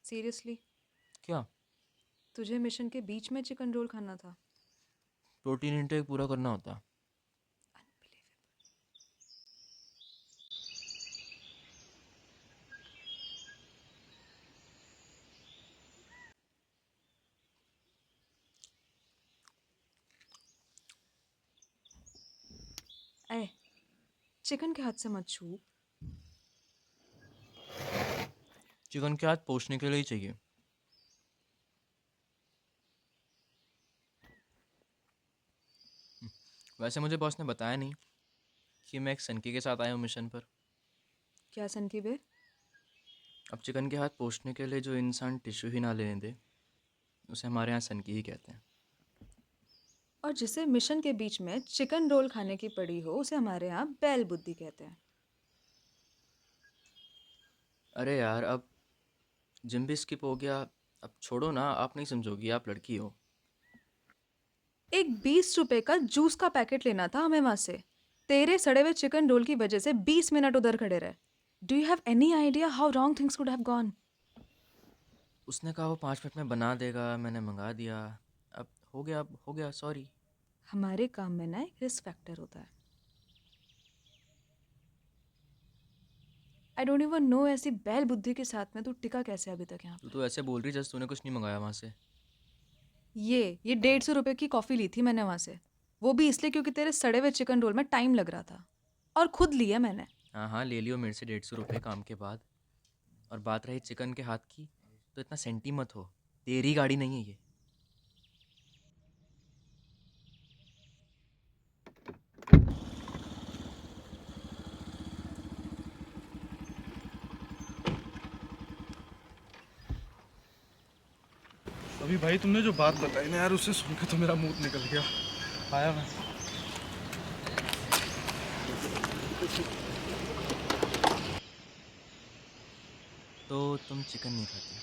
Seriously? क्या? तुझे mission के बीच में चिकन रोल खाना था? प्रोटीन इंटेक पूरा करना होता। अनबिलीवेबल। ए, चिकन के हाथ से मत छू। चिकन के हाथ पोषने के लिए ही चाहिए। वैसे मुझे बॉस ने बताया नहीं कि मैं एक सनकी के साथ आया हूँ मिशन पर। क्या सनकी बे? अब चिकन के हाथ पोषने के लिए जो इंसान टिश्यू ही ना लेने दे उसे हमारे यहाँ सनकी ही कहते हैं। और जिसे मिशन के बीच में चिकन रोल खाने की पड़ी हो उसे हमारे यहाँ बैल बुद्धि कहते हैं। अरे यार, अब जिम भी स्किप हो गया। अब छोड़ो ना, आप नहीं समझोगी, आप लड़की हो। एक 20 रुपए का जूस का पैकेट लेना था हमें वहां से। तेरे सड़े हुए चिकन रोल की वजह से 20 मिनट उधर खड़े रहे। Do you have any idea how wrong things could have gone? उसने कहा वो 5 मिनट में बना देगा, मैंने मंगा दिया। अब हो गया, सॉरी। हमारे काम में ना एक रिस्क फैक्टर होता है। आई डोंट इवन नो ऐसी बैल बुद्धि के साथ में तू टिका कैसे अभी तक यहाँ तू पर। तो ऐसे बोल रही जैसे तूने कुछ नहीं मंगाया वहाँ से। ये 150 रुपए की कॉफ़ी ली थी मैंने वहाँ से। वो भी इसलिए क्योंकि तेरे सड़े हुए चिकन रोल में टाइम लग रहा था। और खुद लिया मैंने। हाँ हाँ, ले लियो मेरे से 150 रुपये काम के बाद। और बात रही चिकन के हाथ की, तो इतना सेंटी मत हो। तेरी गाड़ी नहीं है ये। अभी भाई तुमने जो बात बताई ना यार, उससे सुन के तो मेरा मूड निकल गया। आया मैं। तो तुम चिकन नहीं खाती?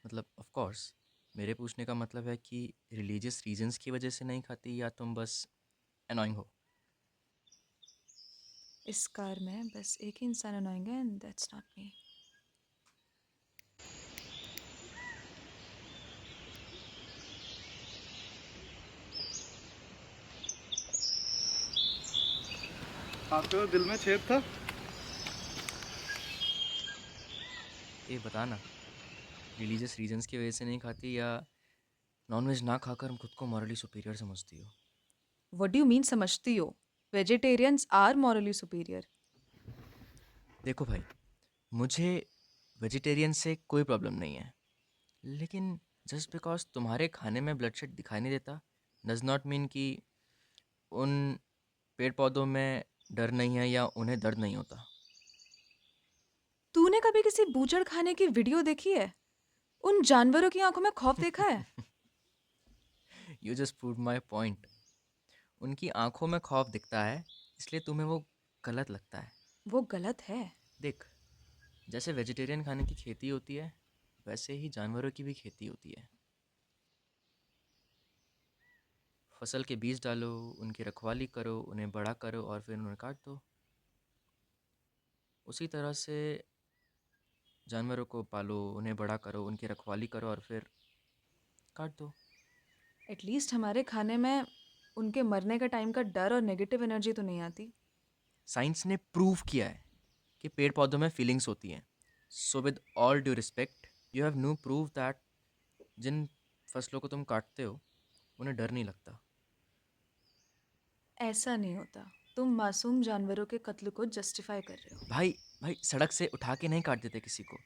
मतलब ऑफ कोर्स, मेरे पूछने का मतलब है कि रिलीजियस रीजंस की वजह से नहीं खाती या तुम बस अनोइंग हो। इस कार में बस एक ही इंसान अनोइंग है एंड दैट्स नॉट मी। आपके तो दिल में छेद था। ये बता ना, रिलीजियस रीजंस की वजह से नहीं खाती या नॉनवेज ना खाकर हम खुद को मॉरली सुपीरियर समझती हो? व्हाट डू यू मीन समझती हो? Vegetarians are morally superior. देखो भाई, मुझे वेजिटेरियन से कोई प्रॉब्लम नहीं है, लेकिन जस्ट बिकॉज तुम्हारे खाने में ब्लडशेड दिखाई नहीं देता डज नॉट मीन कि उन पेड़ पौधों में डर नहीं है या उन्हें दर्द नहीं होता। तूने कभी किसी बूचड़ खाने की वीडियो देखी है? उन जानवरों की आंखों में खौफ देखा है? You just prove my point. उनकी आंखों में खौफ दिखता है, इसलिए तुम्हें वो गलत लगता है। वो गलत है। देख, जैसे वेजिटेरियन खाने की खेती होती है, वैसे ही जानवरों की भी खेती होती है। फसल के बीज डालो, उनकी रखवाली करो, उन्हें बड़ा करो और फिर उन्हें काट दो। उसी तरह से जानवरों को पालो, उन्हें बड़ा करो, उनकी रखवाली करो और फिर काट दो। एटलीस्ट हमारे खाने में उनके मरने का टाइम का डर और नेगेटिव एनर्जी तो नहीं आती। साइंस ने प्रूव किया है कि पेड़ पौधों में फीलिंग्स होती हैं। So with all due respect, you have no prove that जिन फसलों को तुम काटते हो उन्हें डर नहीं लगता। ऐसा नहीं होता। तुम मासूम जानवरों के कत्ल को जस्टिफाई कर रहे हो। भाई भाई, सड़क से उठा के नहीं काट देते किसी को।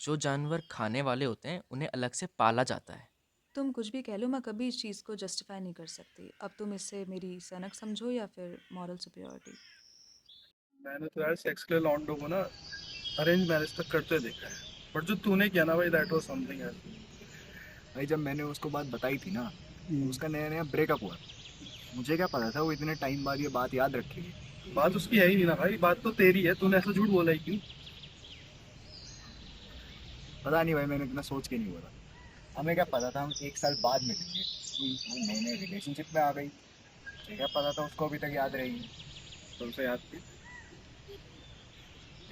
जो जानवर खाने वाले होते हैं उन्हें अलग से पाला जाता है। तुम कुछ भी कह लो, मैं कभी इस चीज़ को जस्टिफाई नहीं कर सकती। अब तुम इससे मेरी सनक समझो या फिर मॉरल सुपीरियरिटी। मैंने तो यार सेक्स के लिए लॉन्डो को ना अरेंज मैरिज तक करते देखा है। बट जो तूने किया ना भाई, दैट वाज समथिंग एल्स। भाई जब मैंने उसको बात बताई थी ना, तो उसका नया नया ब्रेकअप हुआ था। मुझे क्या पता था वो इतने टाइम बाद ये बात याद रखेगी। बात उसकी है ही नहीं ना भाई, बात तो तेरी है। तूने ऐसा झूठ बोला ही क्यों? पता नहीं भाई, मैंने इतना सोच के नहीं बोला। हमें क्या पता था हम 1 साल बाद मिलेंगे, वो नए नए रिलेशनशिप में आ गई। मुझे क्या पता था उसको अभी तक याद रहेगी। तुमसे याद थी।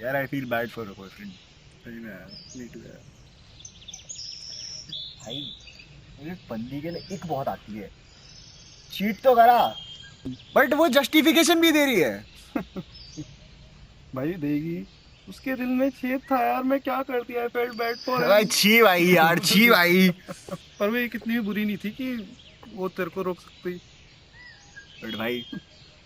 यार I feel bad for boyfriend. सही में यार, me too यार। भाई मुझे बंदी के लिए एक बहुत आती है, चीट तो करा बट वो जस्टिफिकेशन भी दे रही है। भाई देगी, उसके दिल में छेद था यार, मैं क्या कर दिया, आई फेल्ट बैड फॉर भाई छी भाई यार, छी भाई। पर वो ये कितनी भी बुरी नहीं थी कि वो तेरे को रोक सकती। बट भाई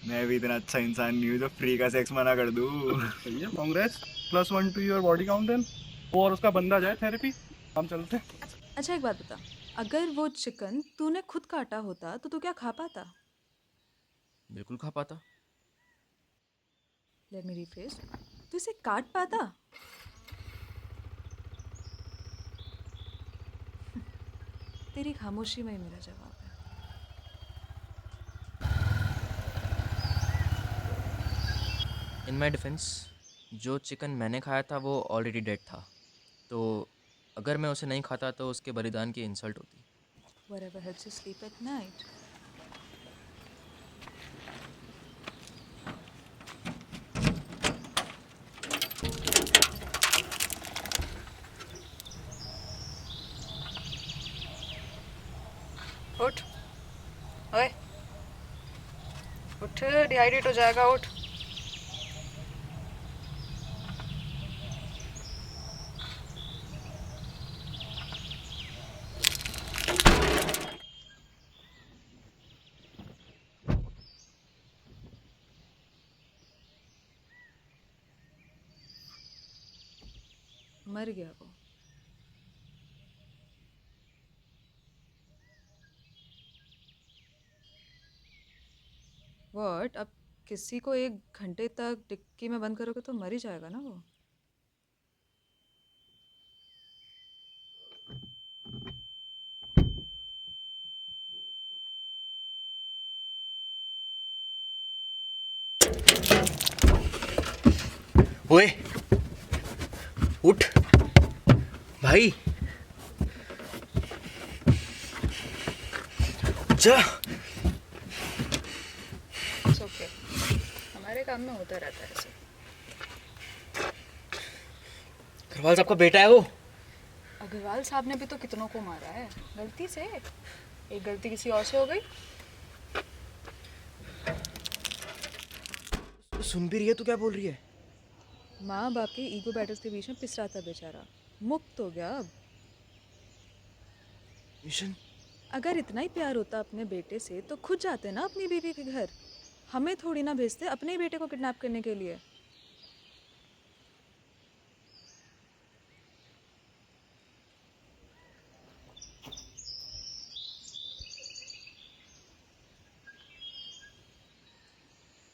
मैं भी इतना अच्छा इंसान नहीं हूँ जो फ्री का सेक्स मना कर दूँ। सही है, Congress, +1 to your body count then. वो और उसका बंदा जाए थेरेपी, हम चलते हैं। अच्छा एक बात बता, अगर वो चिकन तूने खुद काटा होता तो तू क्या खा पाता? बिल्कुल खा पाता। लेट मी रिफ्रेज, तू इसे काट पाता? तेरी खामोशी में ही मेरा जवाब है। इन माई डिफेंस, जो चिकन मैंने खाया था वो ऑलरेडी डेड था, तो अगर मैं उसे नहीं खाता तो उसके बलिदान की इंसल्ट होती। Whatever helps you sleep at night. उठ, ओए, उठ, डिहाइड्रेट हो जाएगा, उठ। मर गया वो। व्हाट? अब किसी को 1 घंटे तक डिक्की में बंद करोगे तो मर ही जाएगा ना वो। ओए उठ भाई, जा। इट्स ओके, हमारे काम में होता रहता है ऐसे। अग्रवाल साहब का बेटा है वो। अग्रवाल साहब ने भी तो कितनों को मारा है, गलती से। एक गलती किसी और से हो गई। तो सुन भी रही है, तू क्या बोल रही है? माँ बाप के ईगो बैटल्स के बीच में पिस रहा था बेचारा, मुक्त हो गया अब। मिशन, अगर इतना ही प्यार होता अपने बेटे से तो खुद जाते ना अपनी बीवी के घर, हमें थोड़ी ना भेजते अपने ही बेटे को किडनैप करने के लिए।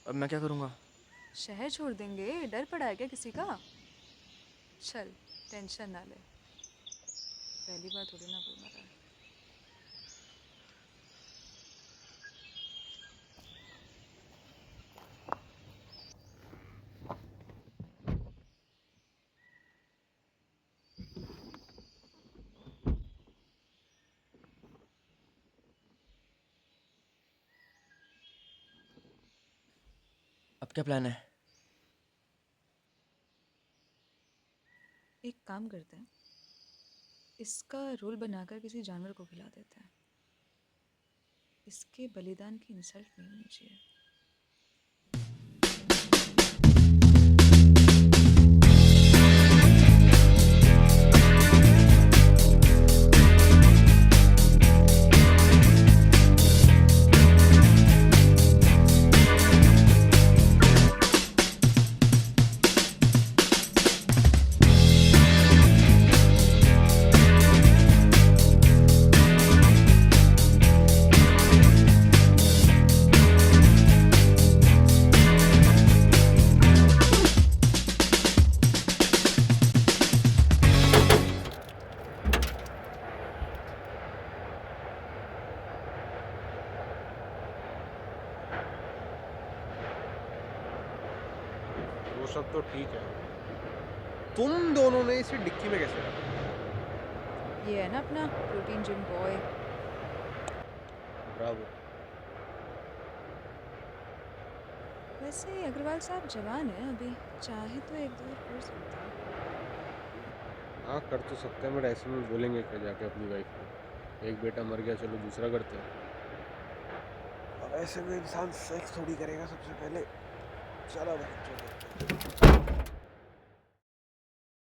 अब मैं क्या करूँगा? शहर छोड़ देंगे, डर पड़ा है क्या किसी का? चल, टेंशन ना ले, पहली बार थोड़ी ना कोई मरा है। अब क्या प्लान है? एक काम करते हैं, इसका रोल बनाकर किसी जानवर को खिला देते हैं। इसके बलिदान की इंसल्ट नहीं होनी चाहिए। वो सब तो ठीक है, तुम दोनों ने इसे डिक्की में कैसे रखा? ये है ना अपना प्रोटीन जिम बॉय। ब्रावो। वैसे अग्रवाल साहब जवान है अभी, चाहे तो एक दो कर सकते हैं। हाँ कर तो सकते हैं, बट ऐसे में बोलेंगे क्या जाके अपनी वाइफ को, एक बेटा मर गया चलो दूसरा करते हैं। अब ऐसे में इंसान सेक्स थोड़ी करेगा सबसे पहले। चलो भाई चलो।